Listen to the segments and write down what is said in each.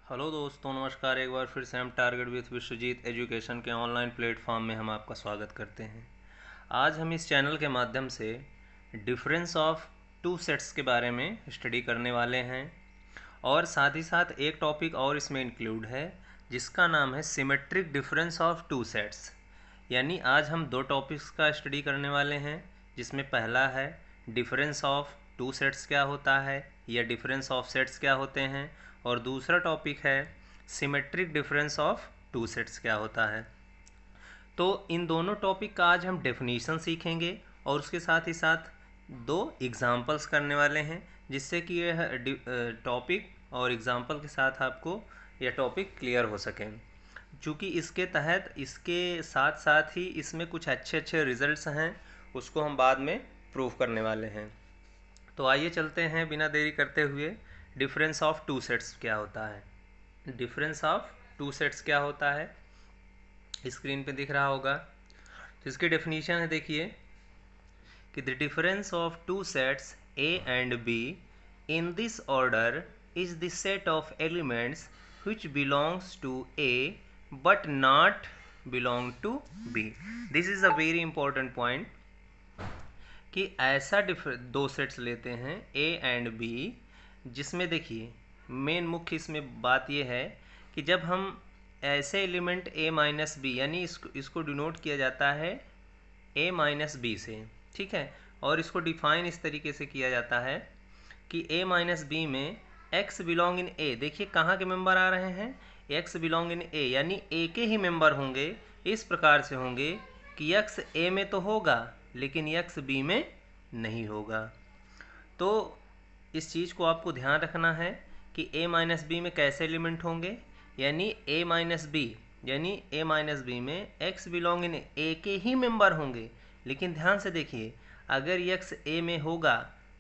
Hello दोस्तों, नमस्कार। एक बार फिर से हम टारगेट विथ विश्वजीत एजुकेशन के ऑनलाइन प्लेटफॉर्म में हम आपका स्वागत करते हैं। आज हम इस चैनल के माध्यम से डिफरेंस ऑफ टू सेट्स के बारे में स्टडी करने वाले हैं और साथ ही साथ एक टॉपिक और इसमें इंक्लूड है जिसका नाम है symmetric difference of two sets. यानी आज हम दो टॉपिक्स का स्टडी करने वाले हैं, जिसमें पहला है डिफरेंस ऑफ टू सेट्स क्या होता है या डिफरेंस ऑफ सेट्स क्या होते हैं, और दूसरा टॉपिक है symmetric difference of two sets क्या होता है। तो इन दोनों टॉपिक का आज हम डेफिनीशन सीखेंगे और उसके साथ ही साथ दो एग्जांपल्स करने वाले हैं, जिससे कि यह टॉपिक और एग्जांपल के साथ आपको यह टॉपिक क्लियर हो सके। चूँकि इसके तहत इसके साथ साथ ही इसमें कुछ अच्छे अच्छे रिजल्ट्स हैं, उसको हम बाद में प्रूव करने वाले हैं। तो आइए चलते हैं बिना देरी करते हुए। डिफरेंस ऑफ टू सेट्स क्या होता है। डिफरेंस ऑफ टू सेट्स क्या होता है स्क्रीन पे दिख रहा होगा। तो इसकी डेफिनेशन है, देखिए कि the difference of two sets a and be in this order is the set of elements which belongs to A but not belong to B. This is a very important point कि ऐसा दो sets लेते हैं A and B, जिसमें देखिए main मुख्य इसमें बात यह है कि जब हम ऐसे एलिमेंट A माइनस बी, यानी इसको डिनोट किया जाता है A माइनस बी से, ठीक है। और इसको डिफाइन इस तरीके से किया जाता है कि A माइनस बी में x बिलोंग इन A, देखिए कहाँ के मेंबर आ रहे हैं, x बिलोंग इन A, यानी A के ही मेंबर होंगे। इस प्रकार से होंगे कि x A में तो होगा लेकिन x B में नहीं होगा। तो इस चीज़ को आपको ध्यान रखना है कि A माइनस बी में कैसे एलिमेंट होंगे, यानी A माइनस बी, यानी A माइनस बी में x बिलोंग इन A के ही मेंबर होंगे। लेकिन ध्यान से देखिए, अगर x A में होगा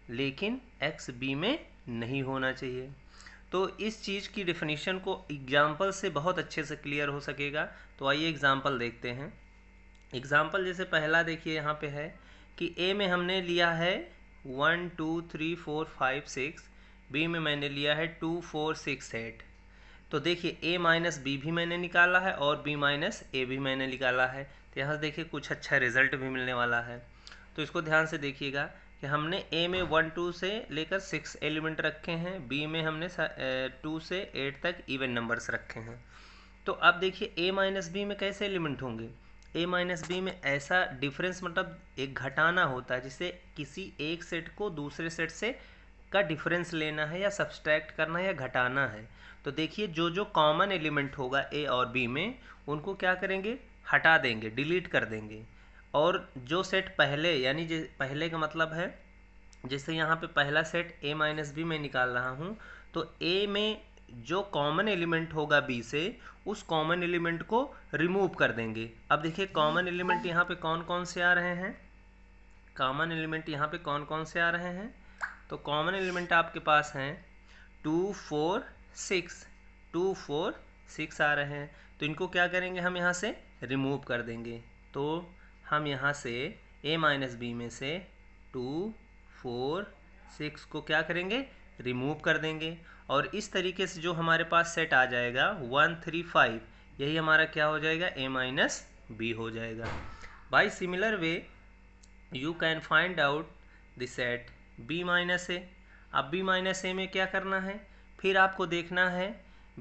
लेकिन x B में नहीं होना चाहिए। तो इस चीज़ की डेफिनेशन को एग्जाम्पल से बहुत अच्छे से क्लियर हो सकेगा। तो आइए एग्जाम्पल देखते हैं। एग्जाम्पल जैसे पहला देखिए यहाँ पे है कि A में हमने लिया है 1 2 3 4 5 6, B में मैंने लिया है 2 4 6 8। तो देखिए A माइनस बी भी मैंने निकाला है और B माइनस ए भी मैंने निकाला है। तो यहाँ से देखिए कुछ अच्छा रिजल्ट भी मिलने वाला है। तो इसको ध्यान से देखिएगा कि हमने A में 1 2 से लेकर 6 एलिमेंट रखे हैं, B में हमने 2 से 8 तक इवन नंबर्स रखे हैं। तो अब देखिए A माइनस बी में कैसे एलिमेंट होंगे। A माइनस बी में ऐसा डिफरेंस, मतलब एक घटाना होता है, जिसे किसी एक सेट को दूसरे सेट से का डिफरेंस लेना है या सब्सट्रैक्ट करना है या घटाना है। तो देखिए जो जो कॉमन एलिमेंट होगा A और B में, उनको क्या करेंगे, हटा देंगे, डिलीट कर देंगे। और जो सेट पहले, यानी पहले का मतलब है, जैसे यहाँ पे पहला सेट A माइनस बी में निकाल रहा हूँ, तो A में जो कॉमन एलिमेंट होगा B से, उस कॉमन एलिमेंट को रिमूव कर देंगे। अब देखिए कॉमन एलिमेंट यहाँ पे कौन कौन से आ रहे हैं, कॉमन एलिमेंट यहाँ पे कौन कौन से आ रहे हैं। तो कॉमन एलिमेंट आपके पास हैं 2 4 6, 2 4 6 आ रहे हैं। तो इनको क्या करेंगे, हम यहाँ से रिमूव कर देंगे। तो हम यहाँ से A माइनस बी में से 2 4 6 को क्या करेंगे, रिमूव कर देंगे। और इस तरीके से जो हमारे पास सेट आ जाएगा 1 3 5, यही हमारा क्या हो जाएगा, A माइनस बी हो जाएगा। By similar way you can find out the set B minus a. अब B माइनस ए में क्या करना है, फिर आपको देखना है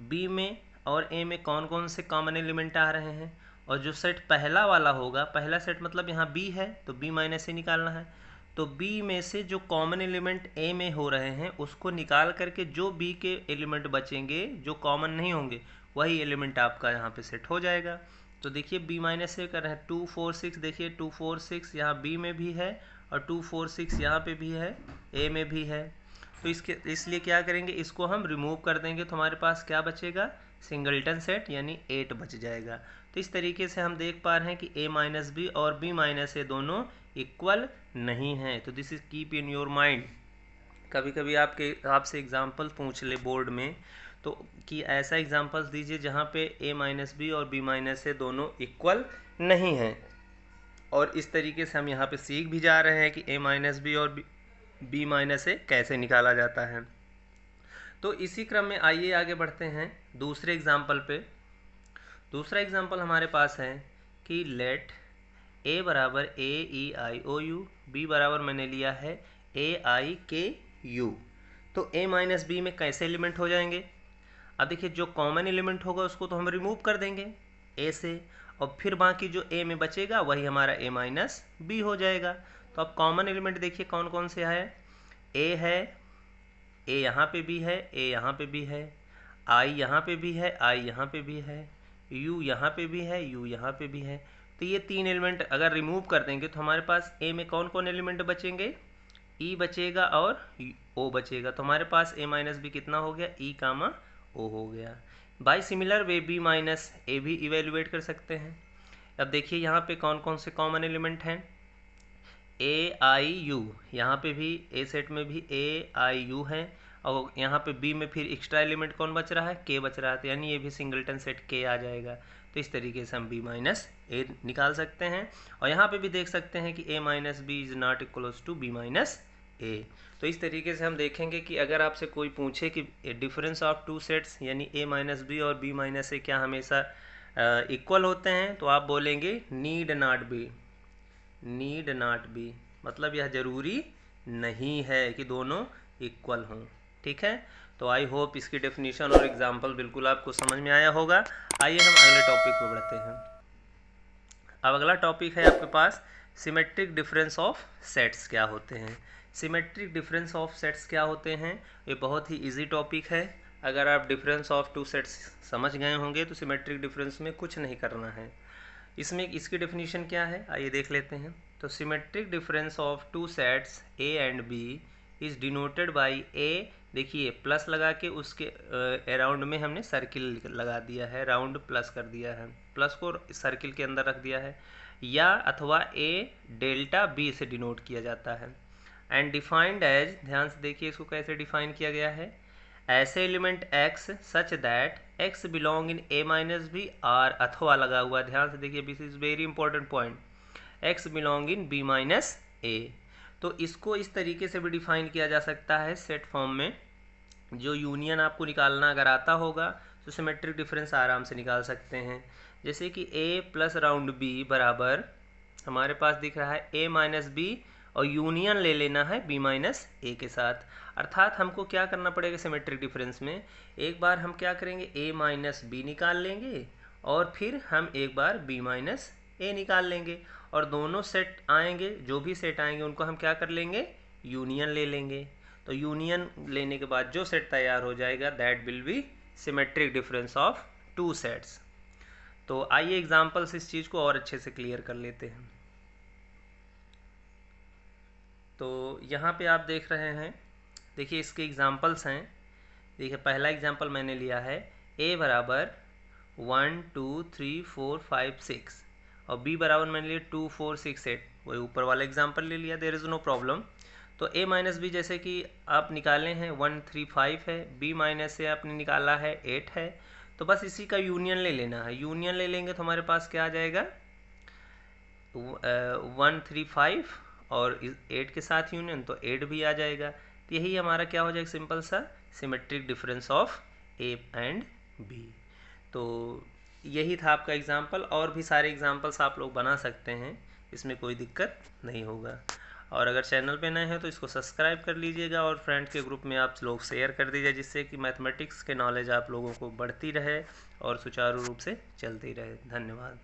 B में और A में कौन कौन से कॉमन एलिमेंट आ रहे हैं। और जो सेट पहला वाला होगा, पहला सेट मतलब यहाँ B है, तो B माइनस ए निकालना है। तो B में से जो कॉमन एलिमेंट A में हो रहे हैं उसको निकाल करके जो B के एलिमेंट बचेंगे, जो कॉमन नहीं होंगे, वही एलिमेंट आपका यहाँ पे सेट हो जाएगा। तो देखिए B माइनस ए कर रहे हैं 2 4 6, देखिए 2 4 6 यहाँ B में भी है और 2 4 6 यहाँ पे भी है, A में भी है। तो इसलिए क्या करेंगे, इसको हम रिमूव कर देंगे, तो हमारे पास क्या बचेगा, सिंगल्टन सेट, यानी 8 बच जाएगा। तो इस तरीके से हम देख पा रहे हैं कि A माइनस बी और B माइनस ए दोनों इक्वल नहीं हैं। तो this is keep in your mind. कभी कभी आपसे एग्जाम्पल पूछ ले बोर्ड में, तो कि ऐसा एग्जाम्पल्स दीजिए जहाँ पे A माइनस बी और B माइनस ए दोनों इक्वल नहीं हैं। और इस तरीके से हम यहाँ पे सीख भी जा रहे हैं कि A माइनस बी और B माइनस ए कैसे निकाला जाता है। तो इसी क्रम में आइए आगे बढ़ते हैं दूसरे एग्जाम्पल पे। दूसरा एग्जाम्पल हमारे पास है कि लेट ए बराबर ए ई आई ओ यू, बी बराबर मैंने लिया है ए आई के यू। तो ए माइनस बी में कैसे एलिमेंट हो जाएंगे? अब देखिए, जो कॉमन एलिमेंट होगा उसको तो हम रिमूव कर देंगे ए से, और फिर बाकी जो ए में बचेगा वही हमारा ए माइनस बी हो जाएगा। तो अब कॉमन एलिमेंट देखिए कौन कौन से है। ए यहाँ पे भी है, ए यहाँ पे भी है, आई यहाँ पे भी है, आई यहाँ पे भी है, यू यहाँ पे भी है, यू यहाँ पे भी है। तो ये तीन एलिमेंट अगर रिमूव कर देंगे तो हमारे पास ए में कौन कौन एलिमेंट बचेंगे? ई बचेगा और ओ बचेगा। तो हमारे पास ए माइनस बी कितना हो गया? ई कामा ओ हो गया। By similar way b minus a भी इवेल्युएट कर सकते हैं। अब देखिए यहाँ पे कौन कौन से कॉमन एलिमेंट हैं। ए आई यू, यहाँ पे भी ए सेट में भी ए आई यू है, और यहाँ पे बी में फिर एक्स्ट्रा एलिमेंट कौन बच रहा है? के बच रहा है, तो यानी ये भी सिंगलटन सेट के आ जाएगा। तो इस तरीके से हम बी माइनस ए निकाल सकते हैं। और यहाँ पे भी देख सकते हैं कि a minus b is not equals to b minus a. तो इस तरीके से हम देखेंगे कि अगर आपसे कोई पूछे कि डिफरेंस ऑफ टू सेट्स यानी ए माइनस बी और बी माइनस ए क्या हमेशा इक्वल होते हैं, तो आप बोलेंगे need not be. Need not be मतलब यह जरूरी नहीं है कि दोनों इक्वल हों। ठीक है, तो आई होप इसकी डेफिनेशन और एग्जांपल बिल्कुल आपको समझ में आया होगा। आइए हम अगले टॉपिक पर बढ़ते हैं। अब अगला टॉपिक है आपके पास सिमेट्रिक डिफरेंस ऑफ सेट्स क्या होते हैं। सिमेट्रिक डिफरेंस ऑफ सेट्स क्या होते हैं, ये बहुत ही इजी टॉपिक है। अगर आप डिफरेंस ऑफ टू सेट्स समझ गए होंगे तो सिमेट्रिक डिफरेंस में कुछ नहीं करना है। इसमें इसकी डेफिनेशन क्या है, आइए देख लेते हैं। तो symmetric difference of two sets a and b is denoted by a, देखिए प्लस लगा के उसके अराउंड में हमने सर्किल लगा दिया है, राउंड प्लस कर दिया है, प्लस को सर्किल के अंदर रख दिया है, या अथवा ए डेल्टा बी से डिनोट किया जाता है। एंड डिफाइंड एज, ध्यान से देखिए इसको कैसे डिफाइन किया गया है, ऐसे element x such that x belong in a minus b or, अथवा लगा हुआ, ध्यान से देखिए this is very important point, x belong in b minus a. तो इसको इस तरीके से भी डिफाइन किया जा सकता है सेट फॉर्म में। जो यूनियन आपको निकालना अगर आता होगा तो सिमेट्रिक डिफरेंस आराम से निकाल सकते हैं। जैसे कि a प्लस राउंड b बराबर हमारे पास दिख रहा है a माइनस बी, और यूनियन ले लेना है b माइनस ए के साथ। अर्थात हमको क्या करना पड़ेगा सिमेट्रिक डिफरेंस में, एक बार हम क्या करेंगे a माइनस बी निकाल लेंगे, और फिर हम एक बार b माइनस ए निकाल लेंगे, और दोनों सेट आएंगे, जो भी सेट आएंगे उनको हम क्या कर लेंगे, यूनियन ले लेंगे। तो यूनियन लेने के बाद जो सेट तैयार हो जाएगा that will be symmetric difference of two sets. तो आइए एग्जांपल्स इस चीज़ को और अच्छे से क्लियर कर लेते हैं। तो यहाँ पे आप देख रहे हैं, देखिए इसके एग्जांपल्स हैं। देखिए पहला एग्जांपल मैंने लिया है a बराबर 1 2 3 4 5 6, और b बराबर मैंने लिया 2 4 6 8, वही ऊपर वाला एग्जांपल ले लिया, देयर इज़ नो प्रॉब्लम। तो a माइनस बी जैसे कि आप निकाले हैं 1 3 5 है, b माइनस से आपने निकाला है 8 है, तो बस इसी का यूनियन ले लेना है। यूनियन ले लेंगे तो हमारे पास क्या आ जाएगा, 1 3 5 और 8 के साथ यूनियन, तो 8 भी आ जाएगा। तो यही हमारा क्या हो जाएगा, सिंपल सा symmetric difference of A and B. तो यही था आपका एग्जांपल, और भी सारे एग्जांपल्स आप लोग बना सकते हैं, इसमें कोई दिक्कत नहीं होगा। और अगर चैनल पे नए हैं तो इसको सब्सक्राइब कर लीजिएगा, और फ्रेंड के ग्रुप में आप लोग शेयर कर दीजिए, जिससे कि मैथमेटिक्स के नॉलेज आप लोगों को बढ़ती रहे और सुचारू रूप से चलती रहे। धन्यवाद।